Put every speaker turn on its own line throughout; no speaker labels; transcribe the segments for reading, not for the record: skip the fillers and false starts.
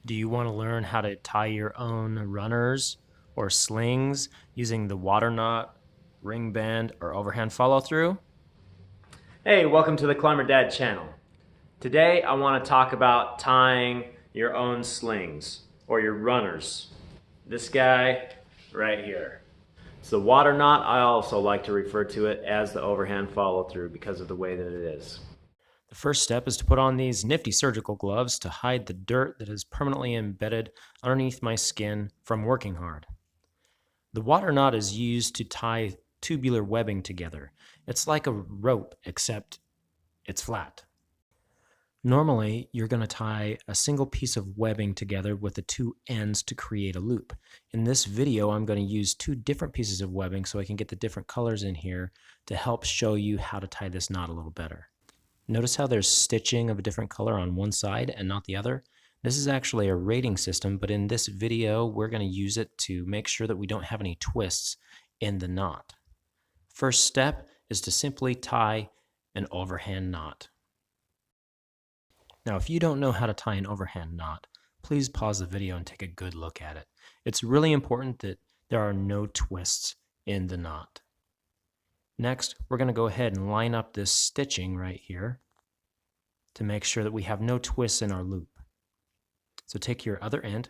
Do you want to learn how to tie your own runners or slings using the water knot, ring bend, or overhand follow through?
Hey, welcome to the Climber Dad channel. Today I want to talk about tying your own slings or your runners. This guy right here. It's the water knot. I also like to refer to it as the overhand follow through because of the way that it is.
The first step is to put on these nifty surgical gloves to hide the dirt that is permanently embedded underneath my skin from working hard. The water knot is used to tie tubular webbing together. It's like a rope, except it's flat. Normally, you're going to tie a single piece of webbing together with the two ends to create a loop. In this video, I'm going to use two different pieces of webbing so I can get the different colors in here to help show you how to tie this knot a little better. Notice how there's stitching of a different color on one side and not the other? This is actually a rating system, but in this video, we're going to use it to make sure that we don't have any twists in the knot. First step is to simply tie an overhand knot. Now, if you don't know how to tie an overhand knot, please pause the video and take a good look at it. It's really important that there are no twists in the knot. Next, we're going to go ahead and line up this stitching right here to make sure that we have no twists in our loop. So take your other end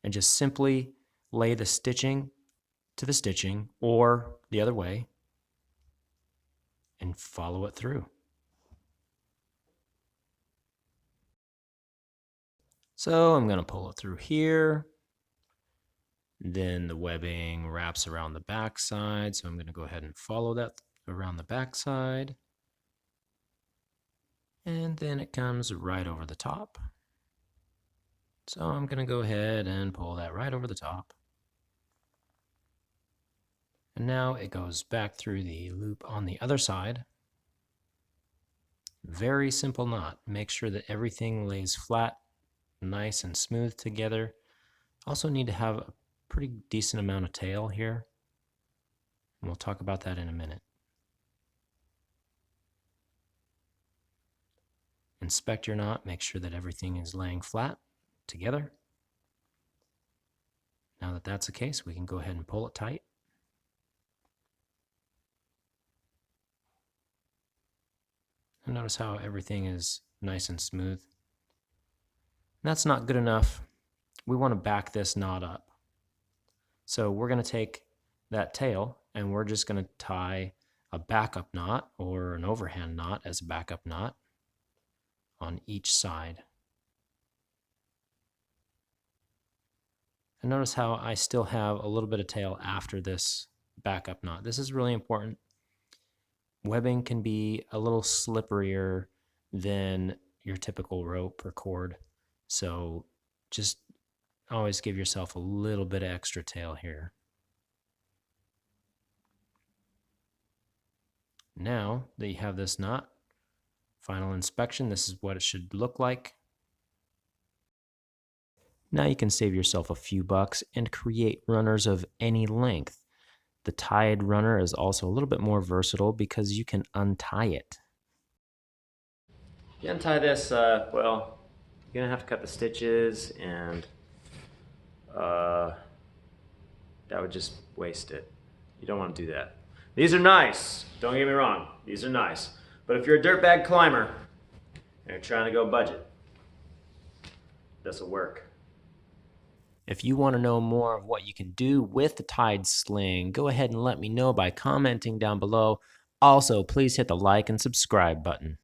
and just simply lay the stitching to the stitching or the other way and follow it through. So I'm going to pull it through here. Then the webbing wraps around the back side, so I'm going to go ahead and follow that around the back side. And then it comes right over the top. So I'm going to go ahead and pull that right over the top. And now it goes back through the loop on the other side. Very simple knot. Make sure that everything lays flat, nice and smooth together. Also need to have a pretty decent amount of tail here, and we'll talk about that in a minute. Inspect your knot, make sure that everything is laying flat together. Now that that's the case, we can go ahead and pull it tight. And notice how everything is nice and smooth. That's not good enough. We want to back this knot up. So we're going to take that tail and we're just going to tie a backup knot or an overhand knot as a backup knot on each side. And notice how I still have a little bit of tail after this backup knot. This is really important. Webbing can be a little slipperier than your typical rope or cord. So just always give yourself a little bit of extra tail here. Now that you have this knot, final inspection, this is what it should look like. Now you can save yourself a few bucks and create runners of any length. The tied runner is also a little bit more versatile because you can untie it.
If you untie this, well, you're going to have to cut the stitches and that would just waste it. You don't want to do that. These are nice. Don't get me wrong. These are nice. But if you're a dirtbag climber and you're trying to go budget, this will work.
If you want to know more of what you can do with the tied sling, go ahead and let me know by commenting down below. Also, please hit the like and subscribe button.